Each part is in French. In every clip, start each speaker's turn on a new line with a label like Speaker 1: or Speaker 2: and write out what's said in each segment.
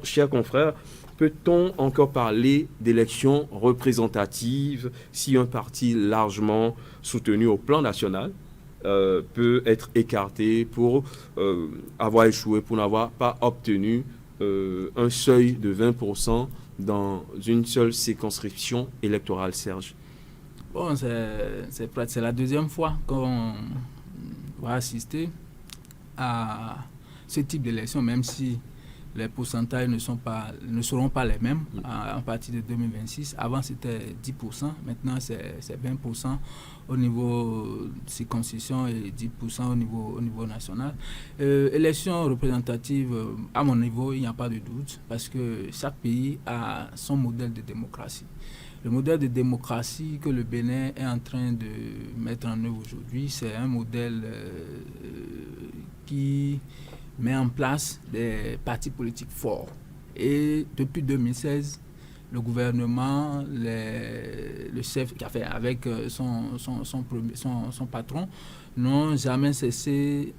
Speaker 1: Alors, chers confrères, peut-on encore parler d'élections représentatives si un parti largement soutenu au plan national peut être écarté pour avoir échoué, pour n'avoir pas obtenu un seuil de 20% dans une seule circonscription électorale, Serge?
Speaker 2: Bon, c'est la deuxième fois qu'on va assister à ce type d'élection, même si les pourcentages ne seront pas les mêmes à partir de 2026. Avant, c'était 10%, maintenant c'est 20% au niveau circonscription et 10% au niveau national. Élection représentative, à mon niveau, il n'y a pas de doute, parce que chaque pays a son modèle de démocratie. Le modèle de démocratie que le Bénin est en train de mettre en œuvre aujourd'hui, c'est un modèle qui met en place des partis politiques forts. Et depuis 2016, le gouvernement, le chef qui a fait avec son patron, n'a jamais cessé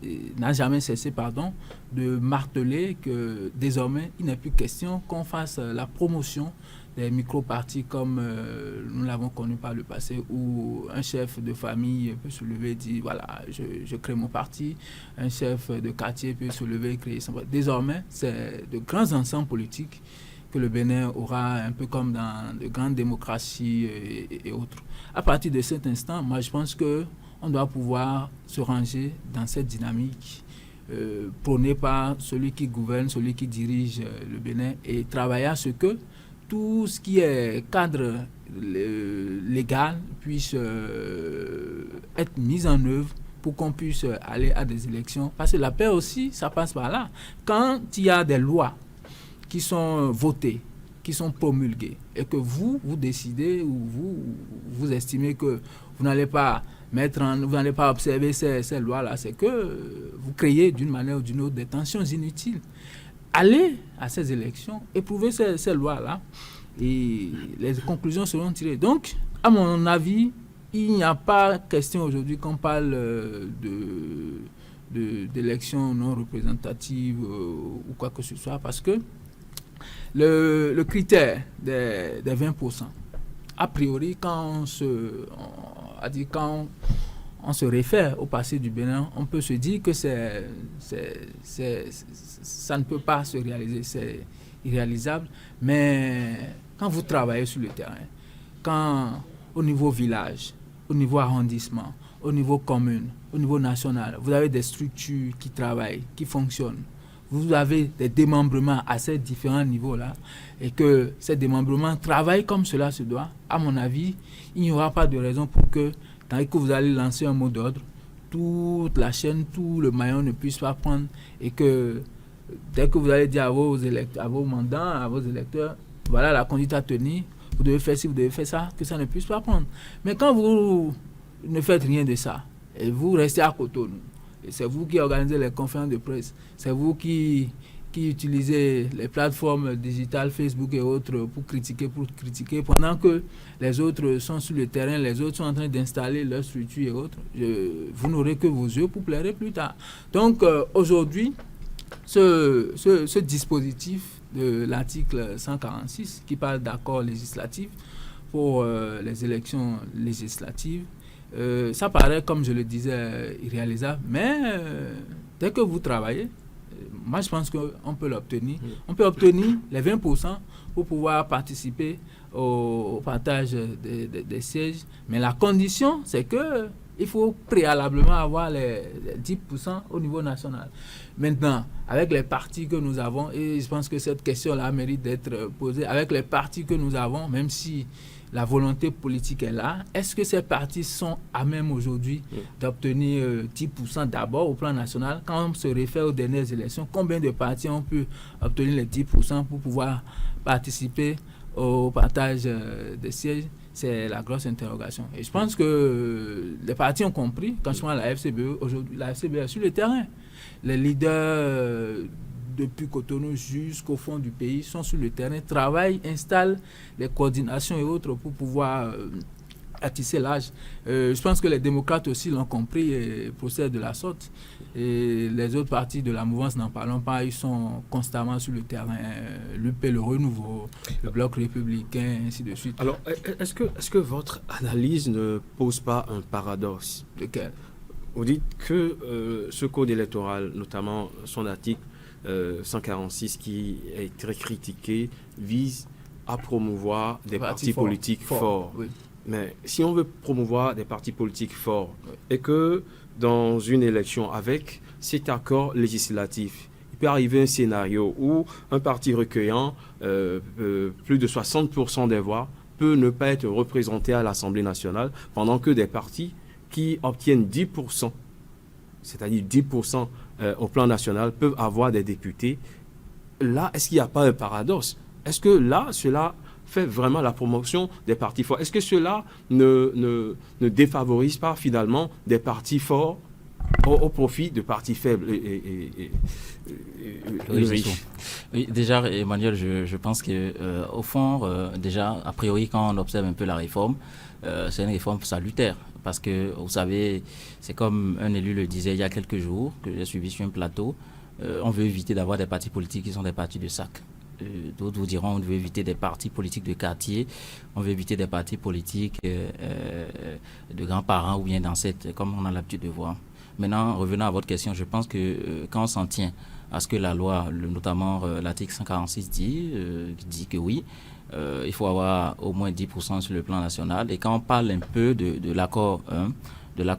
Speaker 2: de marteler que désormais, il n'est plus question qu'on fasse la promotion des micro-partis comme nous l'avons connu par le passé, où un chef de famille peut se lever et dire voilà, je crée mon parti, un chef de quartier peut se lever et créer son parti. Désormais, c'est de grands ensembles politiques que le Bénin aura, un peu comme dans de grandes démocraties et autres. À partir de cet instant, moi je pense qu'on doit pouvoir se ranger dans cette dynamique prônée par celui qui gouverne, celui qui dirige le Bénin, et travailler à ce que tout ce qui est cadre légal puisse être mis en œuvre pour qu'on puisse aller à des élections. Parce que la paix aussi, ça passe par là. Quand il y a des lois qui sont votées, qui sont promulguées, et que vous décidez ou vous estimez que vous n'allez pas observer ces lois-là, c'est que vous créez d'une manière ou d'une autre des tensions inutiles. Allez à ces élections, éprouvez ces lois-là et les conclusions seront tirées. Donc, à mon avis, il n'y a pas question aujourd'hui qu'on parle d'élections non représentatives ou quoi que ce soit, parce que le critère des 20%, a priori, quand on se réfère au passé du Bénin, on peut se dire que ça ne peut pas se réaliser, c'est irréalisable. Mais quand vous travaillez sur le terrain, quand au niveau village, au niveau arrondissement, au niveau commune, au niveau national, vous avez des structures qui travaillent, qui fonctionnent, vous avez des démembrements à ces différents niveaux-là, et que ces démembrements travaillent comme cela se doit, à mon avis, il n'y aura pas de raison pour que, tant que vous allez lancer un mot d'ordre, toute la chaîne, tout le maillon ne puisse pas prendre, et que dès que vous allez dire à vos mandants, à vos électeurs, voilà la conduite à tenir, vous devez faire ci, vous devez faire ça, que ça ne puisse pas prendre. Mais quand vous ne faites rien de ça, et vous restez à Cotonou, et c'est vous qui organisez les conférences de presse, c'est vous qui utilisez les plateformes digitales, Facebook et autres pour critiquer, pendant que les autres sont sur le terrain, les autres sont en train d'installer leurs structures et autres, vous n'aurez que vos yeux pour pleurer plus tard. Donc aujourd'hui, ce dispositif de l'article 146 qui parle d'accord législatif pour les élections législatives, ça paraît, comme je le disais, irréalisable, mais dès que vous travaillez, moi je pense qu'on peut l'obtenir. On peut obtenir les 20% pour pouvoir participer au partage des sièges, mais la condition, c'est que il faut préalablement avoir les 10% au niveau national. Maintenant, avec les partis que nous avons, et je pense que cette question-là mérite d'être posée, avec les partis que nous avons, même si la volonté politique est là, est-ce que ces partis sont à même aujourd'hui d'obtenir 10% d'abord au plan national? Quand on se réfère aux dernières élections, combien de partis ont pu obtenir les 10% pour pouvoir participer au partage des sièges? C'est la grosse interrogation. Et je pense que les partis ont compris, quand je prends la FCBE, aujourd'hui, la FCBE est sur le terrain. Les leaders depuis Cotonou jusqu'au fond du pays sont sur le terrain, travaillent, installent les coordinations et autres pour pouvoir à tisser large. Je pense que les démocrates aussi l'ont compris et procèdent de la sorte. Et les autres partis de la mouvance, n'en parlons pas, ils sont constamment sur le terrain. L'UP, le Renouveau, le Bloc républicain, ainsi de suite.
Speaker 1: Alors, est-ce que votre analyse ne pose pas un paradoxe?
Speaker 2: Lequel?
Speaker 1: Vous dites que ce code électoral, notamment son article 146 qui est très critiqué, vise à promouvoir des partis politiques forts.
Speaker 2: Oui.
Speaker 1: Mais si on veut promouvoir des partis politiques forts,
Speaker 2: Oui.
Speaker 1: et que dans une élection avec cet accord législatif, il peut arriver un scénario où un parti recueillant plus de 60% des voix peut ne pas être représenté à l'Assemblée nationale, pendant que des partis qui obtiennent 10%, c'est-à-dire 10% au plan national, peuvent avoir des députés. Là, est-ce qu'il n'y a pas un paradoxe? Est-ce que là, cela fait vraiment la promotion des partis forts? Est-ce que cela ne défavorise pas finalement des partis forts au profit de partis faibles et riches?
Speaker 3: Oui, déjà, Emmanuel, je pense que au fond, déjà, a priori, quand on observe un peu la réforme, c'est une réforme salutaire. Parce que, vous savez, c'est comme un élu le disait il y a quelques jours, que j'ai suivi sur un plateau, on veut éviter d'avoir des partis politiques qui sont des partis de sac. D'autres vous diront on veut éviter des partis politiques de quartier, on veut éviter des partis politiques de grands-parents ou bien d'ancêtres, comme on a l'habitude de voir. Maintenant, revenant à votre question, je pense que quand on s'en tient à ce que la loi, notamment l'article 146 dit que oui, il faut avoir au moins 10% sur le plan national. Et quand on parle un peu de l'accord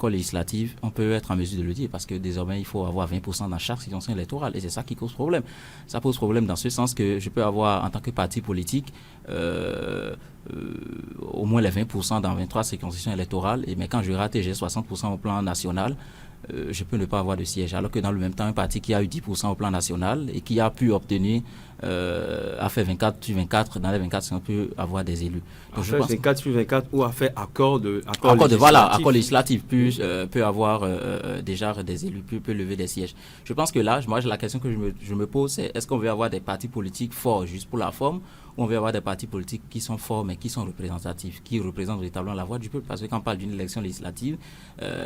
Speaker 3: législatif, on peut être en mesure de le dire parce que désormais, il faut avoir 20% dans chaque circonscription électorale et c'est ça qui cause problème. Ça pose problème dans ce sens que je peux avoir, en tant que parti politique, au moins les 20% dans 23 circonscriptions électorales, mais quand je rate, j'ai 60% au plan national, je peux ne pas avoir de siège. Alors que dans le même temps, un parti qui a eu 10% au plan national et qui a pu obtenir, a fait 24 sur 24, dans les 24, on peut avoir des élus.
Speaker 1: Donc, a fait 24 sur 24 ou a fait accord
Speaker 3: législatif peut avoir déjà des élus, peut lever des sièges. Je pense que là, moi, la question que je me pose, c'est est-ce qu'on veut avoir des partis politiques forts juste pour la forme ou on veut avoir des partis politiques qui sont forts mais qui sont représentatifs, qui représentent véritablement la voix du peuple? Parce que quand on parle d'une élection législative,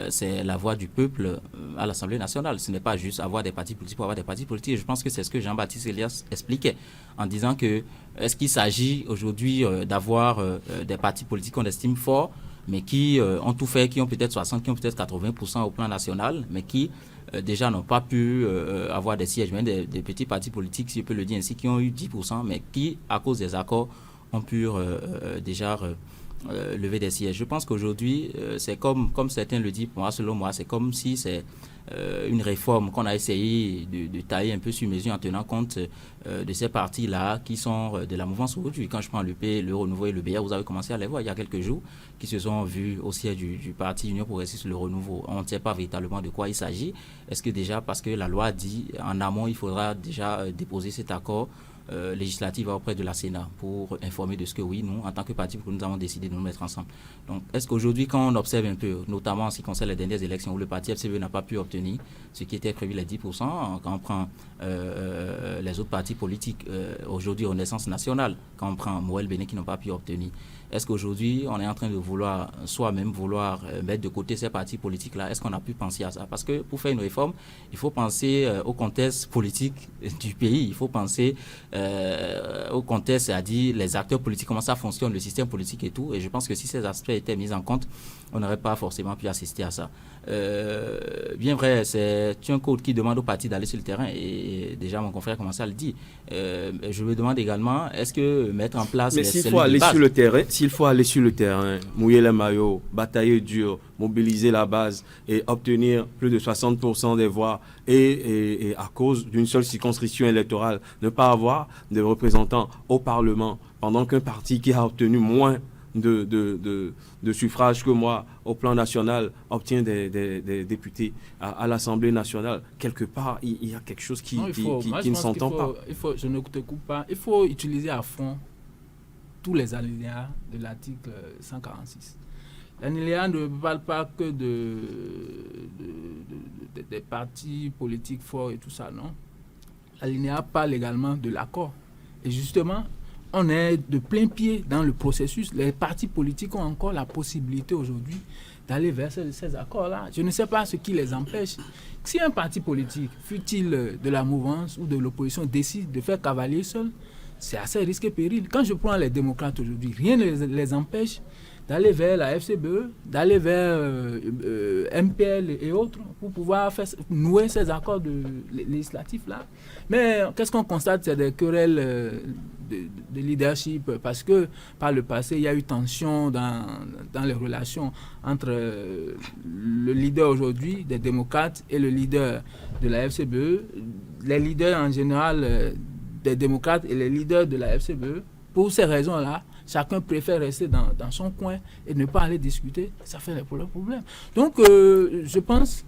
Speaker 3: c'est la voix du peuple à l'Assemblée nationale. Ce n'est pas juste avoir des partis politiques pour avoir des partis politiques. Et je pense que c'est ce que Jean-Baptiste Elias expliquait en disant que est-ce qu'il s'agit aujourd'hui d'avoir des partis politiques qu'on estime forts mais qui ont tout fait, qui ont peut-être 60, qui ont peut-être 80% au plan national, mais qui déjà n'ont pas pu avoir des sièges, même des petits partis politiques, si je peux le dire ainsi, qui ont eu 10%, mais qui, à cause des accords, ont pu déjà lever des sièges. Je pense qu'aujourd'hui, c'est comme certains le disent, pour moi, selon moi, c'est comme si c'est une réforme qu'on a essayé de tailler un peu sur mesure en tenant compte de ces partis-là qui sont de la mouvance aujourd'hui. Quand je prends l'UP, le Renouveau et le BR, vous avez commencé à les voir il y a quelques jours, qui se sont vus au siège du parti Union progressiste, le Renouveau. On ne sait pas véritablement de quoi il s'agit. Est-ce que déjà, parce que la loi dit en amont, il faudra déjà déposer cet accord législative auprès de la Sénat pour informer de ce que oui, nous, en tant que parti, nous avons décidé de nous mettre ensemble. Donc, est-ce qu'aujourd'hui, quand on observe un peu, notamment en ce qui concerne les dernières élections où le parti FCV n'a pas pu obtenir ce qui était prévu, les 10%, quand on prend les autres partis politiques, aujourd'hui Renaissance nationale, quand on prend Moël Béné qui n'ont pas pu obtenir, est-ce qu'aujourd'hui, on est en train de vouloir, soi-même vouloir mettre de côté ces partis politiques-là? Est-ce qu'on a pu penser à ça? Parce que pour faire une réforme, il faut penser au contexte politique du pays. Il faut penser au contexte, c'est-à-dire les acteurs politiques, comment ça fonctionne, le système politique et tout. Et je pense que si ces aspects étaient mis en compte, on n'aurait pas forcément pu assister à ça. Bien vrai, c'est un code qui demande aux partis d'aller sur le terrain. Et déjà, mon confrère a commencé à le dire. Je me demande également, est-ce que mettre en place...
Speaker 1: Mais s'il faut aller sur le terrain, mouiller les maillots, batailler dur, mobiliser la base et obtenir plus de 60% des voix et à cause d'une seule circonscription électorale, ne pas avoir de représentants au Parlement pendant qu'un parti qui a obtenu moins de suffrages que moi au plan national obtient des députés à l'Assemblée nationale, quelque part, il y a quelque chose qui ne s'entend pas.
Speaker 2: Je ne te coupe pas. Il faut utiliser à fond tous les alinéas de l'article 146. L'alinéa ne parle pas que des partis politiques forts et tout ça, non. L'alinéa parle également de l'accord. Et justement, on est de plein pied dans le processus. Les partis politiques ont encore la possibilité aujourd'hui d'aller vers ces accords-là. Je ne sais pas ce qui les empêche. Si un parti politique, fût-il de la mouvance ou de l'opposition, décide de faire cavalier seul, c'est assez risque et péril. Quand je prends les démocrates aujourd'hui, rien ne les empêche d'aller vers la FCBE, d'aller vers MPL et autres pour pouvoir nouer ces accords législatifs-là. Mais qu'est-ce qu'on constate? C'est des querelles de leadership parce que par le passé, il y a eu tension dans les relations entre le leader aujourd'hui des démocrates et le leader de la FCBE. Les leaders en général des démocrates et les leaders de la FCBE, pour ces raisons-là, chacun préfère rester dans son coin et ne pas aller discuter. Ça fait le problème. Donc, je pense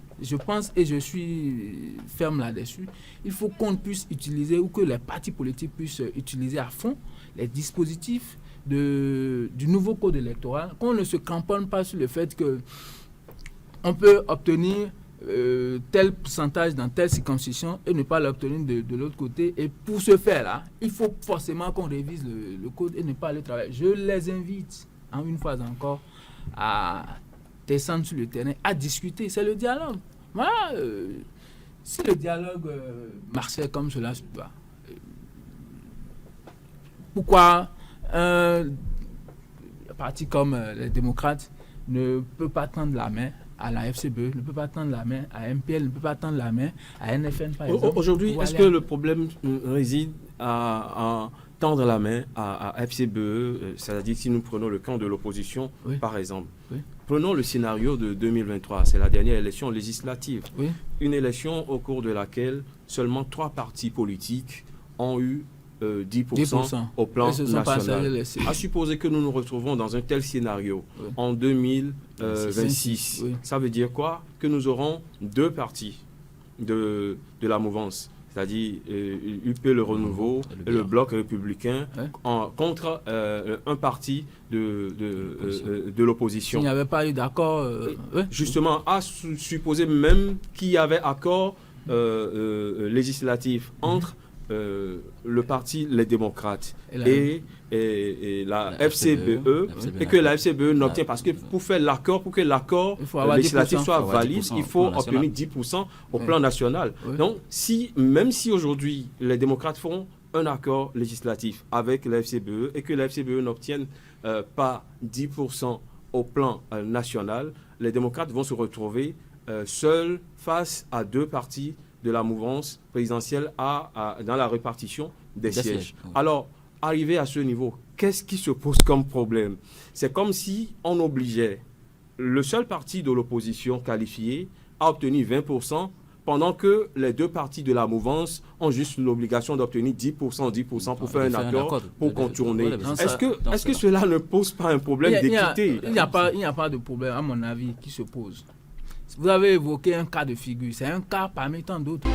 Speaker 2: et je suis ferme là-dessus, il faut qu'on puisse utiliser ou que les partis politiques puissent utiliser à fond les dispositifs du nouveau code électoral, qu'on ne se cramponne pas sur le fait qu'on peut obtenir tel pourcentage dans telle circonscription et ne pas l'obtenir de l'autre côté. Et pour ce faire-là, il faut forcément qu'on révise le code et ne pas aller travailler. Je les invite, une fois encore, à descendre sur le terrain, à discuter. C'est le dialogue. Voilà. Si le dialogue marchait comme cela, pourquoi un parti comme les démocrates ne peut pas tendre la main à la FCBE, ne peut pas tendre la main à MPL, ne peut pas tendre la main à NFN, par exemple.
Speaker 1: Aujourd'hui, est-ce que le problème réside à tendre la main à FCBE, c'est-à-dire si nous prenons le camp de l'opposition, oui, par exemple. Oui. Prenons le scénario de 2023, c'est la dernière élection législative. Oui. Une élection au cours de laquelle seulement 3 partis politiques ont eu 10% au plan national. À supposer que nous nous retrouvons dans un tel scénario, oui, en 2026, oui, ça veut dire quoi? Que nous aurons 2 partis de la mouvance, c'est-à-dire UP Le Renouveau et le Bloc républicain, contre un parti de l'opposition.
Speaker 2: S'il n'y avait pas eu d'accord...
Speaker 1: Justement, à supposer même qu'il y avait accord législatif entre le parti Les Démocrates et la FCBE, et que la FCBE n'obtient, parce que pour faire l'accord, pour que l'accord législatif soit valide, il faut obtenir 10% au plan national. Oui. Donc, même si aujourd'hui les démocrates font un accord législatif avec la FCBE et que la FCBE n'obtienne pas 10% au plan national, les démocrates vont se retrouver seuls face à 2 partis de la mouvance présidentielle dans la répartition des sièges. Oui. Alors, arrivé à ce niveau, qu'est-ce qui se pose comme problème? C'est comme si on obligeait le seul parti de l'opposition qualifié à obtenir 20%, pendant que les 2 partis de la mouvance ont juste l'obligation d'obtenir 10% pour faire un accord, pour contourner. Est-ce que cela ne pose pas un problème d'équité?
Speaker 2: Il n'y a pas de problème, à mon avis, qui se pose. Vous avez évoqué un cas de figure, c'est un cas parmi tant d'autres.